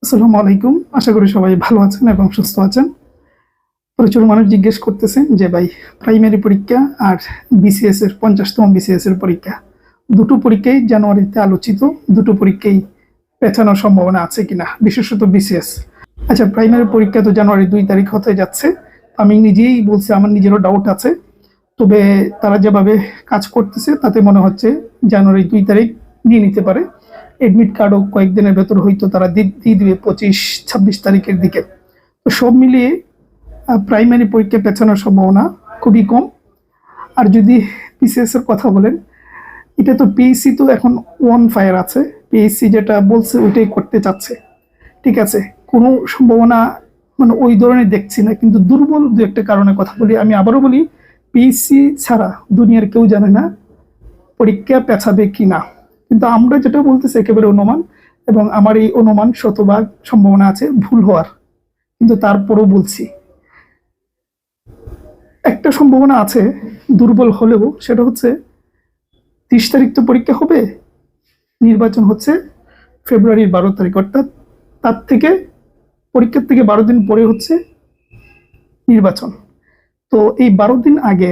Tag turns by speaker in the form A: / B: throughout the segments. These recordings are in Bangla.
A: আসসালামু আলাইকুম। আশা করি সবাই ভালো আছেন এবং সুস্থ আছেন। প্রচুর মানুষ জিজ্ঞেস করতেছেন যে ভাই, প্রাইমারি পরীক্ষা আর বিসিএস এর 50তম বিসিএস এর পরীক্ষা, দুটো পরীক্ষাই জানুয়ারিতে আলোচিত, দুটো পরীক্ষাই পেছানোর সম্ভাবনা আছে কিনা, বিশেষত বিসিএস। আচ্ছা, প্রাইমারি পরীক্ষা তো জানুয়ারি 2 তারিখ হতে যাচ্ছে। আমি নিজেই বলছি আমার নিজেরও ডাউট আছে, তবে তারা যেভাবে কাজ করতেছে তাতে মনে হচ্ছে জানুয়ারি 2 তারিখ নিয়ে নিতে পারে। এডমিট কার্ডও কয়েকদিনের ভেতর হয়তো তারা দিয়ে দিবে 25-26 তারিখের দিকে। তো সব মিলিয়ে প্রাইমারি পরীক্ষা পেছানোর সম্ভাবনা খুবই কম। আর যদি বিসিএস এর কথা বলেন, এটা তো পিএসসি তো এখন ওয়ান ফায়ার আছে, পিএসসি যেটা বলছে ওইটাই করতে চাচ্ছে। ঠিক আছে, কোনো সম্ভাবনা মানে ওই ধরনের দেখছি না, কিন্তু দুর্বল দু একটা কারণে কথা বলি। আমি আবারও বলি, পিএসসি ছাড়া দুনিয়ার কেউ জানে না পরীক্ষা পেছাবে কি না, কিন্তু আমরা যেটা বলতেছি একেবারে অনুমান, এবং আমার এই অনুমান শতভাগ সম্ভাবনা আছে ভুল হওয়ার, কিন্তু তারপরও বলছি একটা সম্ভাবনা আছে দুর্বল হলেও, সেটা হচ্ছে 30 তারিখ তো পরীক্ষা হবে, নির্বাচন হচ্ছে ফেব্রুয়ারির 12 তারিখ, অর্থাৎ তার থেকে পরীক্ষার থেকে 12 দিন পরে হচ্ছে নির্বাচন। তো এই 12 দিন আগে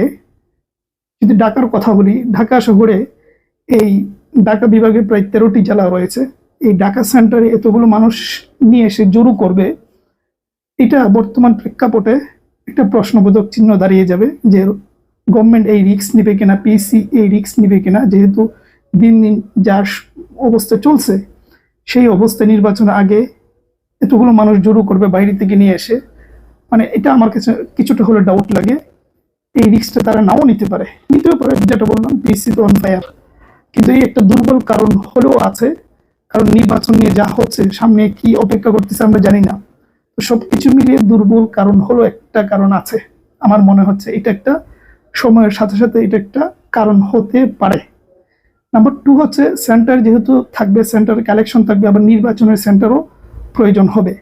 A: যদি ঢাকার কথা বলি, ঢাকা শহরে এই ঢাকা বিভাগে প্রায় 13টি জেলা রয়েছে। এই ঢাকা সেন্টারে এতগুলো মানুষ নিয়ে এসে জড়ো করবে, এটা বর্তমান প্রেক্ষাপটে একটা প্রশ্নবোধক চিহ্ন দাঁড়িয়ে যাবে যে গভর্নমেন্ট এই রিস্ক নেবে কিনা, পিএসসি এই রিস্ক নেবে কিনা। যেহেতু দিন দিন যার অবস্থা চলছে, সেই অবস্থায় নির্বাচনের আগে এতগুলো মানুষ জড়ো করবে বাইরে থেকে নিয়ে এসে, মানে এটা আমার কাছে কিছুটা হলে ডাউট লাগে। এই রিস্কটা তারা নাও নিতে পারে, নিতেও পারে, যেটা বললাম পিএসসি তো অন ফায়ার। কিন্তু এই একটা দুর্বল কারণ হলেও আছে, কারণ নির্বাচন নিয়ে যা হচ্ছে, সামনে কি অপেক্ষা করতেছে আমরা জানি না। তো সবকিছু মিলিয়ে দুর্বল কারণ হলো একটা কারণ আছে, আমার মনে হচ্ছে এটা একটা সময়ের সাথে সাথে এটা একটা কারণ হতে পারে। নাম্বার 2 হচ্ছে সেন্টার যেহেতু থাকবে, সেন্টার কালেকশন থাকবে, আবার নির্বাচনের সেন্টারও প্রয়োজন হবে।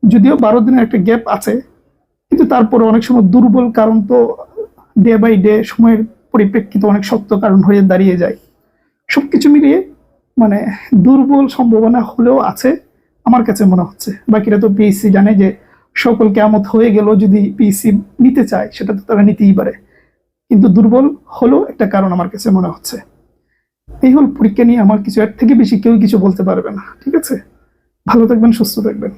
A: যদিও 12 দিনের একটা গ্যাপ আছে, কিন্তু তারপরে অনেক সময় দুর্বল কারণ তো ডে বাই ডে সময়ের পরিপ্রেক্ষিতে অনেক শক্ত কারণ হয়ে দাঁড়িয়ে যায়। সবকিছু মিলিয়ে মানে দুর্বল সম্ভাবনা হলেও আছে আমার কাছে মনে হচ্ছে। বাকিরা তো পিএসসি জানে যে সকল কেয়ামত হয়ে গেল, যদি পিএসসি নিতে চায় সেটা তো তারা নিতেই পারে, কিন্তু দুর্বল হলো একটা কারণ আমার কাছে মনে হচ্ছে। এই হল পরীক্ষা নিয়ে আমার কিছু, এর থেকে বেশি কেউ কিছু বলতে পারবে না। ঠিক আছে, ভালো থাকবেন, সুস্থ থাকবেন।